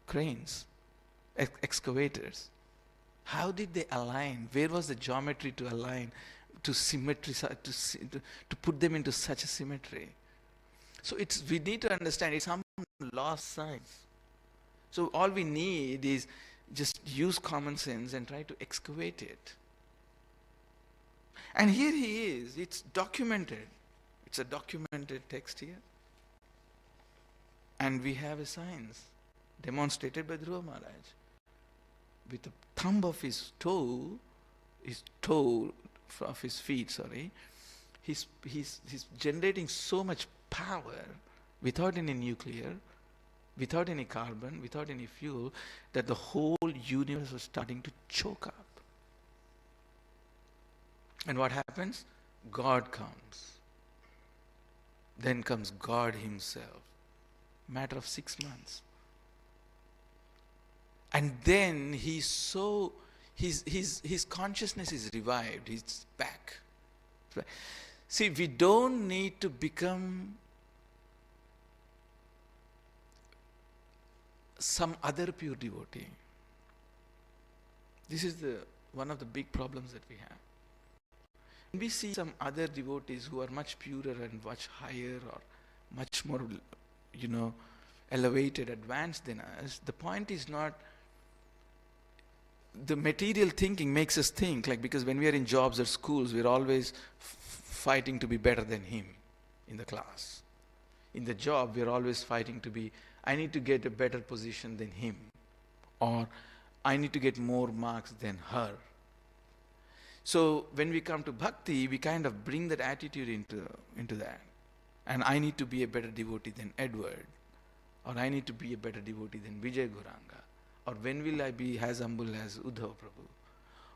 cranes, excavators. How did they align? Where was the geometry to align, to symmetry, to put them into such a symmetry? So we need to understand it's some lost science. So all we need is just use common sense and try to excavate it. And here he is, it's documented. It's a documented text here. And we have a science demonstrated by Dhruva Maharaj. With the thumb of his toe of his feet, he's generating so much power without any nuclear, without any carbon, without any fuel, that the whole universe was starting to choke up. And what happens? God comes. Then comes God himself. Matter of 6 months. And then his consciousness is revived. He's back. See, we don't need to become some other pure devotee. This is one of the big problems that we have. We see some other devotees who are much purer and much higher or much more, elevated, advanced than us. The point is not, the material thinking makes us think, like, because when we are in jobs or schools, we're always fighting to be better than him in the class. In the job, we're always fighting to be, I need to get a better position than him, or I need to get more marks than her. So when we come to bhakti, we kind of bring that attitude into that. And I need to be a better devotee than Edward, or I need to be a better devotee than Vijay Gauranga, or when will I be as humble as Uddhav Prabhu,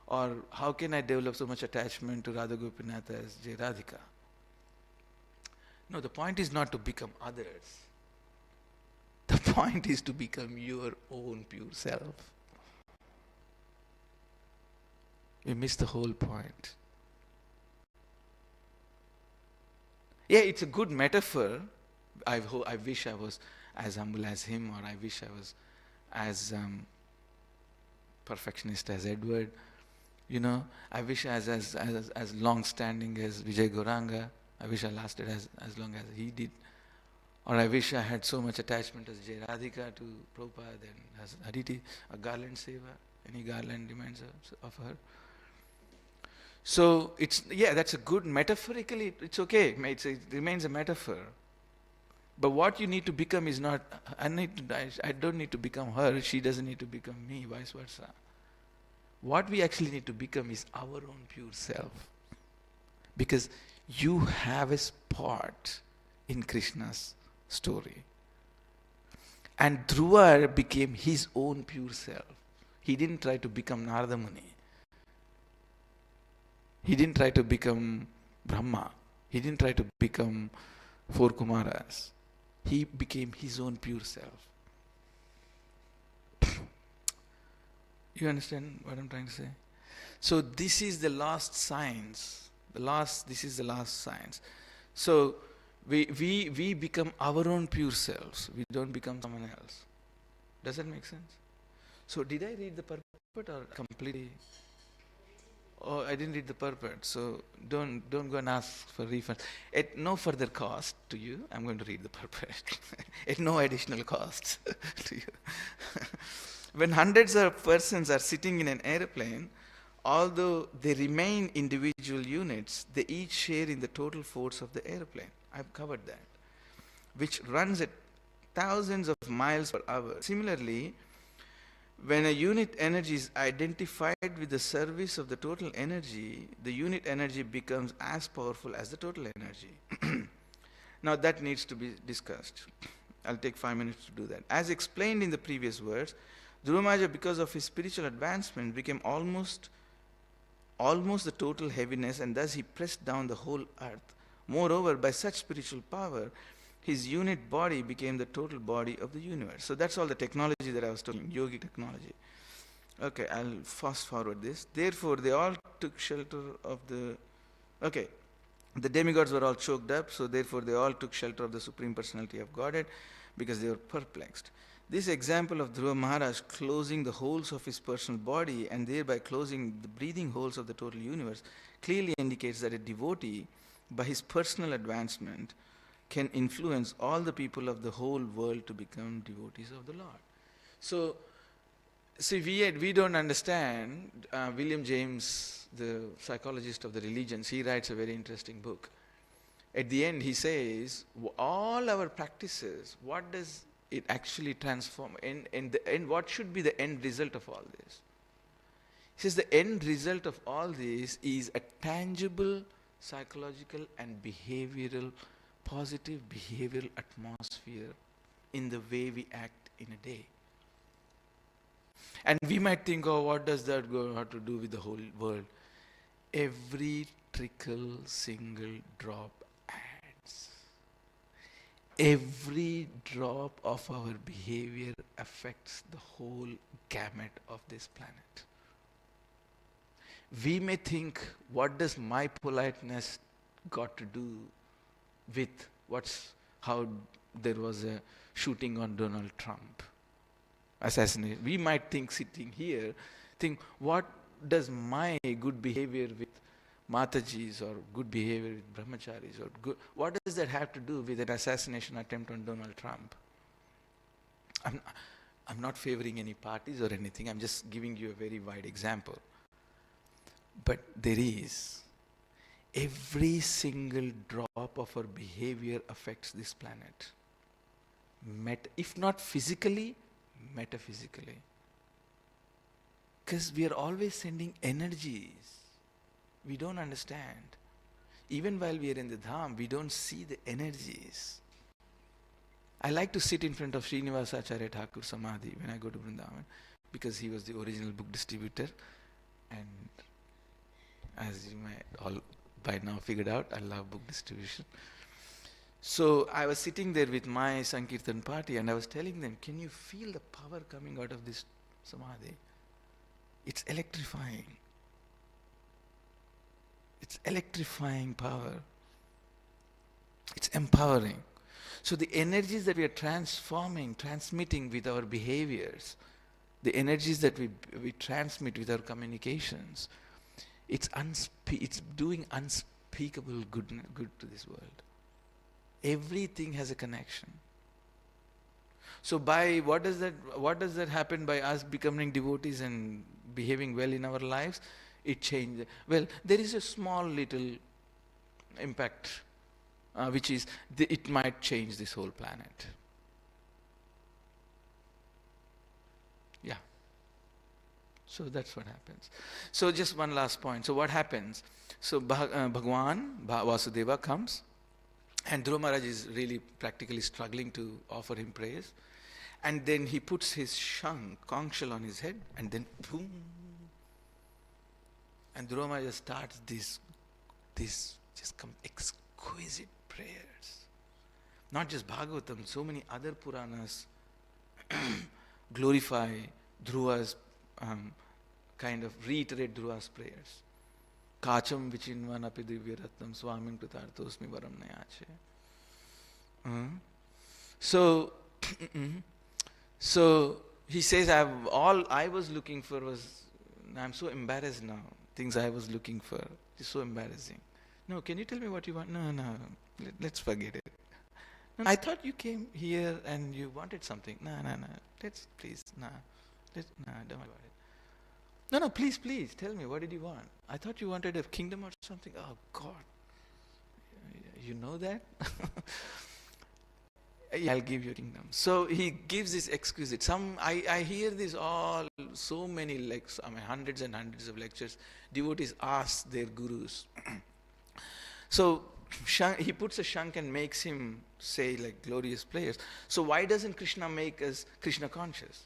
or how can I develop so much attachment to Radha Gopinath as Jai Radhika. No, the point is not to become others. The point is to become your own pure self. You miss the whole point. Yeah, it's a good metaphor. I wish I was as humble as him, or I wish I was as perfectionist as Edward. I wish I was as long-standing as Vijay Gauranga. I wish I lasted as long as he did. Or I wish I had so much attachment as Jai Radhika to Prabhupada and as Aditi, a garland seva, any garland demands of her. So that's a good, metaphorically, it's okay. It remains a metaphor. But what you need to become is not, I don't need to become her, she doesn't need to become me, vice versa. What we actually need to become is our own pure self. Because you have a spot in Krishna's story. And Dhruva became his own pure self. He didn't try to become Narada Muni. He didn't try to become Brahma. He didn't try to become 4 Kumaras. He became his own pure self. You understand what I'm trying to say? So this is the last science. This is the last science. So we become our own pure selves. We don't become someone else. Does that make sense? So did I read the purport or completely? Oh, I didn't read the purport. So don't go and ask for refund. At no further cost to you, I'm going to read the purport. At no additional cost to you. When hundreds of persons are sitting in an airplane, although they remain individual units, they each share in the total force of the airplane. I've covered that, which runs at thousands of miles per hour. Similarly, when a unit energy is identified with the service of the total energy, the unit energy becomes as powerful as the total energy. Now that needs to be discussed. I'll take 5 minutes to do that. As explained in the previous words, Dhruva Maharaj, because of his spiritual advancement, became almost the total heaviness, and thus he pressed down the whole earth. Moreover, by such spiritual power, his unit body became the total body of the universe. So that's all the technology that I was talking, yogic technology. Okay, I'll fast forward this. Therefore, they all took shelter of the... Okay, the demigods were all choked up, so therefore they all took shelter of the Supreme Personality of Godhead because they were perplexed. This example of Dhruva Maharaj closing the holes of his personal body and thereby closing the breathing holes of the total universe clearly indicates that a devotee, by his personal advancement, can influence all the people of the whole world to become devotees of the Lord. So, see, we don't understand. William James, the psychologist of the religions, he writes a very interesting book. At the end, he says, all our practices, what does it actually transform? And what should be the end result of all this? He says the end result of all this is a tangible psychological and behavioral, positive behavioral atmosphere in the way we act in a day. And we might think, oh, what does that have to do with the whole world? Every trickle, single drop adds. Every drop of our behavior affects the whole gamut of this planet. We may think, what does my politeness got to do with how there was a shooting on Donald Trump? Assassination. We might think, sitting here, what does my good behavior with Matajis or good behavior with brahmacharis what does that have to do with an assassination attempt on Donald Trump? I'm not favoring any parties or anything. I'm just giving you a very wide example. But there is. Every single drop of our behavior affects this planet. If not physically, metaphysically. Because we are always sending energies. We don't understand. Even while we are in the Dham, we don't see the energies. I like to sit in front of Srinivasa Acharya Thakur Samadhi when I go to Vrindavan, because he was the original book distributor, and as you might all by now figured out, I love book distribution. So I was sitting there with my Sankirtan party and I was telling them, can you feel the power coming out of this Samadhi? It's electrifying. It's electrifying power. It's empowering. So the energies that we are transmitting with our behaviors, the energies that we transmit with our communications, it's doing unspeakable good to this world. Everything has a connection. So by what does that happen by us becoming devotees and behaving well in our lives? It changes. Well, there is a small little impact, which is it might change this whole planet. Yeah. So that's what happens. So just one last point. So what happens? So Bhagwan, Vasudeva comes, and Dhruva Maharaj is really practically struggling to offer him praise. And then he puts his conch shell on his head, and then boom. And Dhruva Maharaj starts these exquisite prayers. Not just Bhagavatam, so many other Puranas glorify Dhruva's, kind of reiterate Dhruva's prayers. Kacham vichinvanapi divyaratnam swamin kritartosmi varam nayache. So, so he says, all I was looking for was, I'm so embarrassed now. Things I was looking for, it's so embarrassing. No, can you tell me what you want? No, let's forget it. No, I thought you came here and you wanted something. No, let's please, don't worry about it. No, please, tell me, what did you want? I thought you wanted a kingdom or something. Oh God, you know that? I'll give you a kingdom. So he gives this exquisite. I hear this all, so many hundreds and hundreds of lectures. Devotees ask their gurus. So he puts a shank and makes him say glorious prayers. So why doesn't Krishna make us Krishna conscious?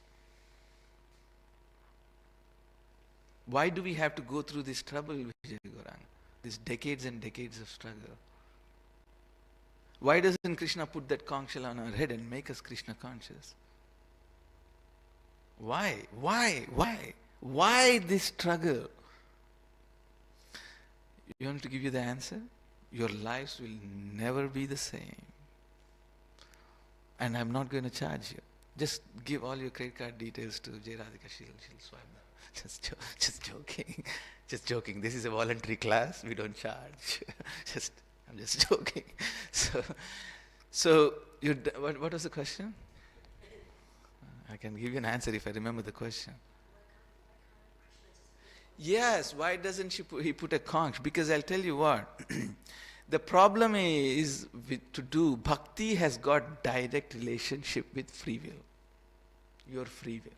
Why do we have to go through this trouble, Vijay Gauranga? These decades and decades of struggle. Why doesn't Krishna put that conch shell on our head and make us Krishna conscious? Why? Why this struggle? You want me to give you the answer? Your lives will never be the same. And I'm not going to charge you. Just give all your credit card details to J. Radhika. She'll swipe them. Just joking. Just joking. This is a voluntary class. We don't charge. I'm just joking. So what was the question? I can give you an answer if I remember the question. Yes, why doesn't he put a conch? Because I'll tell you what. The problem is bhakti has got direct relationship with free will. Your free will.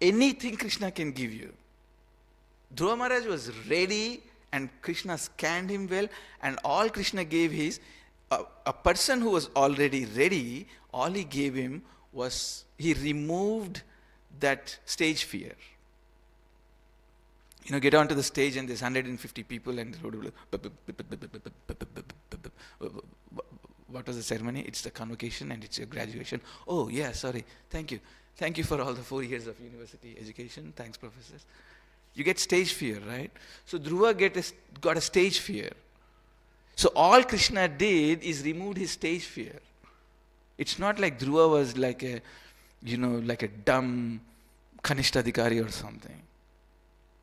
Anything Krishna can give you. Dhruva Maharaj was ready and Krishna scanned him well, and all Krishna gave is a person who was already ready. All he gave him was, he removed that stage fear. Get onto the stage and there's 150 people and what was the ceremony? It's the convocation and it's your graduation. Oh yeah, sorry. Thank you. Thank you for all the 4 years of university education. Thanks, professors. You get stage fear, right? So Dhruva got a stage fear. So all Krishna did is removed his stage fear. It's not like Dhruva was like a dumb Kanishtadhikari or something.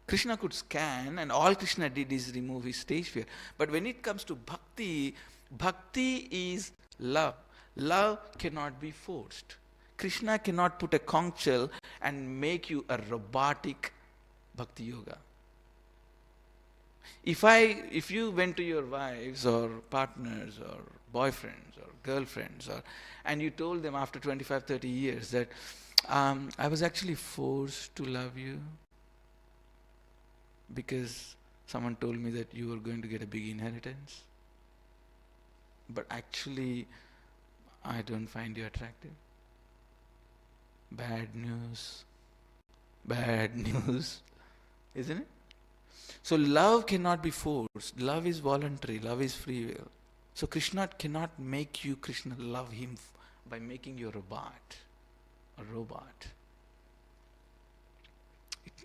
Krishna could scan, and all Krishna did is remove his stage fear. But when it comes to bhakti, bhakti is love. Love cannot be forced. Krishna cannot put a conch shell and make you a robotic bhakti yoga. If you went to your wives or partners or boyfriends or girlfriends and you told them after 25, 30 years that I was actually forced to love you because someone told me that you were going to get a big inheritance, but actually I don't find you attractive. Bad news, isn't it? So love cannot be forced. Love is voluntary. Love is free will. So Krishna cannot make you Krishna love him by making you a robot.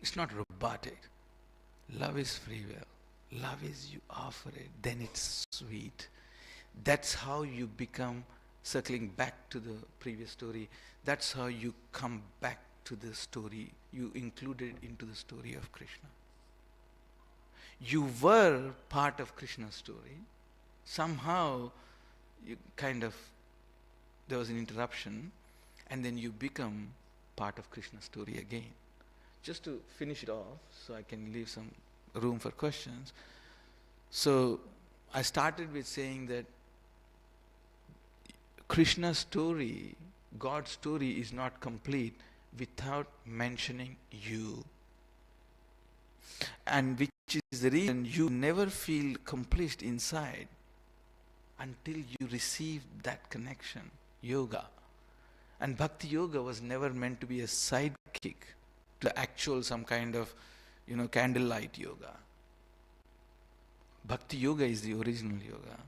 It's not robotic. Love is free will. Love is you offer it, then it's sweet. That's how you become, circling back to the previous story, that's how you come back to the story. You included into the story of Krishna. You were part of Krishna's story. Somehow, there was an interruption, and then you become part of Krishna's story again. Just to finish it off, so I can leave some room for questions. So, I started with saying that Krishna's story, God's story, is not complete without mentioning you. And which is the reason you never feel complete inside until you receive that connection, yoga. And Bhakti Yoga was never meant to be a sidekick to actual some kind of, candlelight yoga. Bhakti Yoga is the original yoga.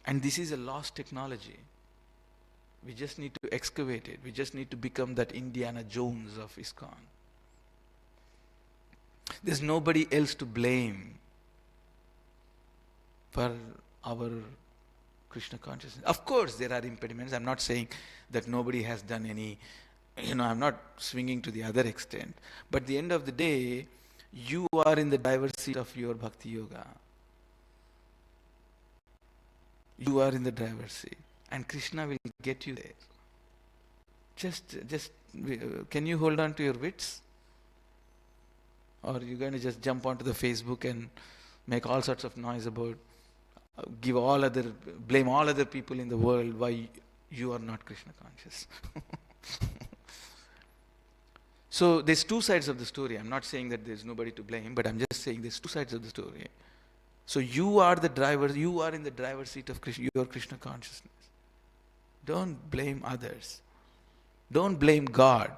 And this is a lost technology. We just need to excavate it. We just need to become that Indiana Jones of ISKCON. There's nobody else to blame for our Krishna consciousness. Of course, there are impediments. I'm not saying that nobody has done any, I'm not swinging to the other extent. But at the end of the day, you are in the driver's seat of your Bhakti Yoga. You are in the driver's seat. And Krishna will get you there. Just, can you hold on to your wits? Or are you going to just jump onto the Facebook and make all sorts of noise about, blame all other people in the world why you are not Krishna conscious? So there's two sides of the story. I'm not saying that there's nobody to blame, but I'm just saying there's two sides of the story. So you are the driver, you are in the driver's seat of your Krishna consciousness. Don't blame others. Don't blame God.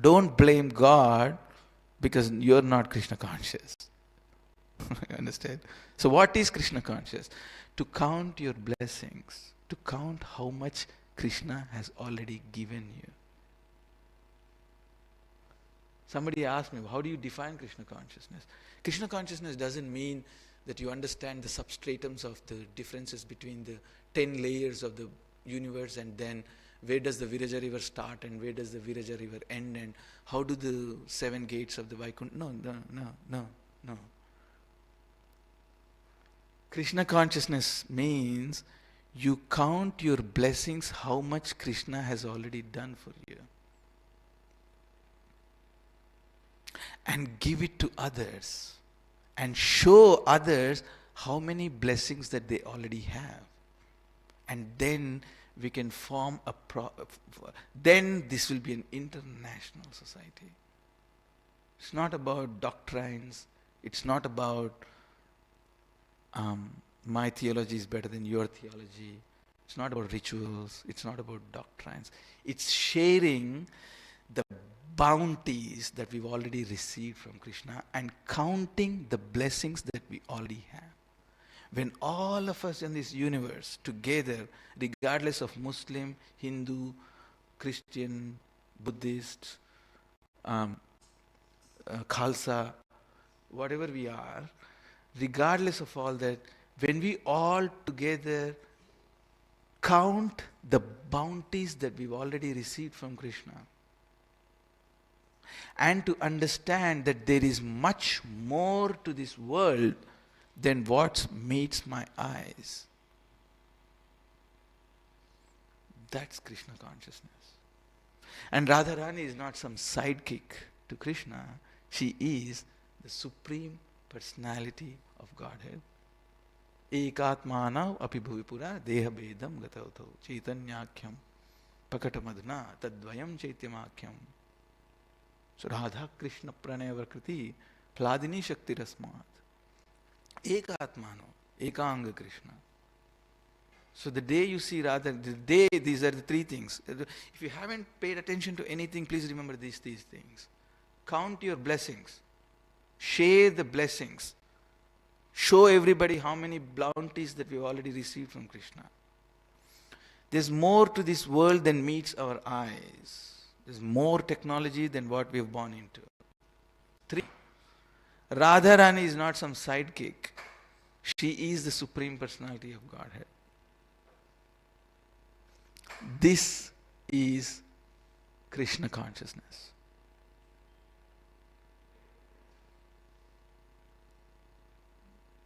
Don't blame God because you're not Krishna conscious. You understand? So what is Krishna conscious? To count your blessings, to count how much Krishna has already given you. Somebody asked me, how do you define Krishna consciousness? Krishna consciousness doesn't mean that you understand the substratums of the differences between the 10 layers of the universe, and then where does the Viraja river start and where does the Viraja river end, and how do the 7 gates of the Vaikuntha. No. Krishna consciousness means you count your blessings, how much Krishna has already done for you, and give it to others and show others how many blessings that they already have. And then we can form then this will be an international society. It's not about doctrines. It's not about my theology is better than your theology. It's not about rituals. It's not about doctrines. It's sharing the bounties that we've already received from Krishna and counting the blessings that we already have. When all of us in this universe together, regardless of Muslim, Hindu, Christian, Buddhist, Khalsa, whatever we are, regardless of all that, when we all together count the bounties that we've already received from Krishna, and to understand that there is much more to this world than what meets my eyes, that's Krishna consciousness. And Radharani is not some sidekick to Krishna. She is the Supreme Personality of Godhead. Ekatmanav api bhuvipura deha bedam gatavtau chaitanyakhyam pakatamadna tadvayam chaityamakhyam. So Radha Krishna Pranaya Prakriti Pladini Shakti Rasmat Ekatmano Ekanga Krishna. So the day you see Radha, these are the three things. If you haven't paid attention to anything, please remember these things. Count your blessings. Share the blessings. Show everybody how many bounties that we've already received from Krishna. There's more to this world than meets our eyes. There's more technology than what we have born into. 3. Radharani is not some sidekick. She is the Supreme Personality of Godhead. This is Krishna consciousness.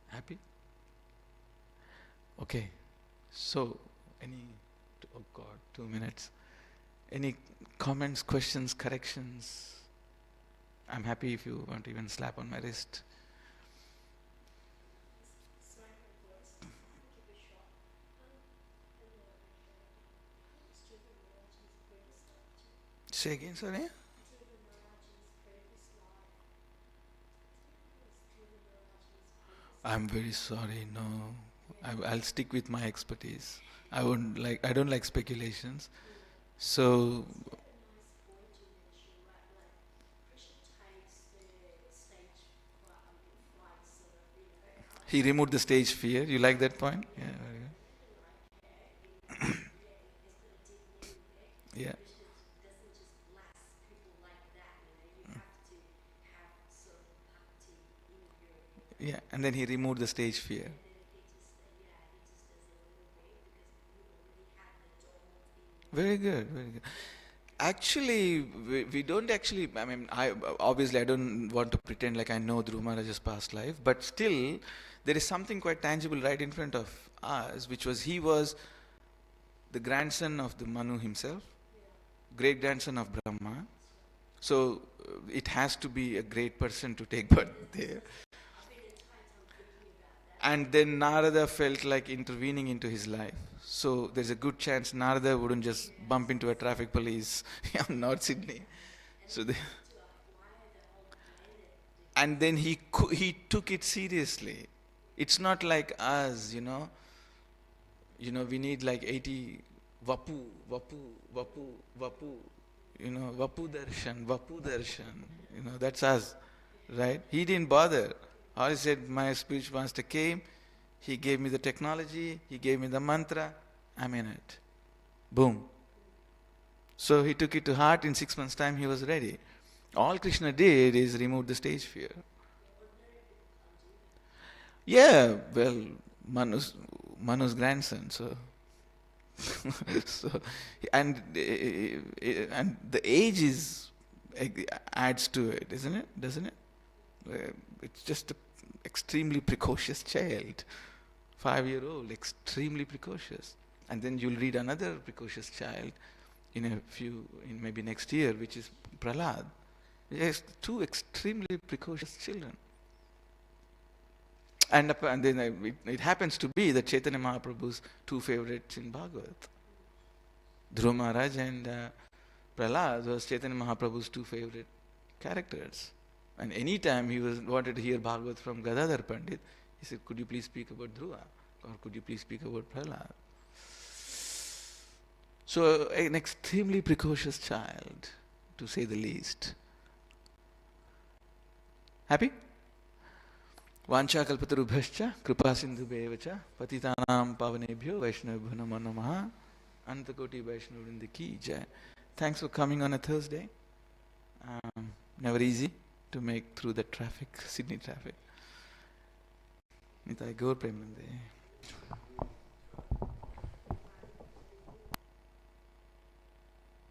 Happy? Okay. So, oh God, 2 minutes. Any comments, questions, corrections? I'm happy if you want to even slap on my wrist. Say again, sorry? I'm very sorry, no. I'll stick with my expertise. I don't like speculations. So, He removed the stage fear. You like that point? Yeah, very good. Yeah. Yeah, and then he removed the stage fear. Very good, very good. Actually, we don't actually, I mean, obviously I don't want to pretend like I know Dhruv Maharaj's past life, but still, there is something quite tangible right in front of us, which was he was the grandson of the Manu himself, great grandson of Brahma. So it has to be a great person to take birth there. And then Narada felt like intervening into his life. So there's a good chance Narada wouldn't just bump into a traffic police in North Sydney. So they, and then he took it seriously. It's not like us, we need like 80 vapu, vapu, vapu, vapu, vapu darshan, that's us, right? He didn't bother. All he said, my spiritual master came, he gave me the technology, he gave me the mantra, I'm in it. Boom. So he took it to heart. In 6 months' time, he was ready. All Krishna did is remove the stage fear. Yeah, well, Manu's grandson. So, so, and the age is adds to it, isn't it? Doesn't it? It's just an extremely precocious child, 5-year-old, extremely precocious. And then you'll read another precocious child in maybe next year, which is Prahlad. Yes, two extremely precocious children. And then it happens to be that Chaitanya Mahaprabhu's two favorites in Bhagavad. Dhruva Maharaj and Prahlad was Chaitanya Mahaprabhu's two favorite characters. And anytime he wanted to hear Bhagavad from Gadadhar Pandit, he said, could you please speak about Dhruva? Or could you please speak about Prahlad? So an extremely precocious child, to say the least. Happy? Vancha kalpatarubhyascha kripa sindhubheva patitanam pavanebhyo vaishnavabhyo namo namaha antakoti vaishnavavrinda ki jai. Thanks for coming on a Thursday. Never easy to make through the traffic, Sydney traffic. Nitai Gaur Premanande.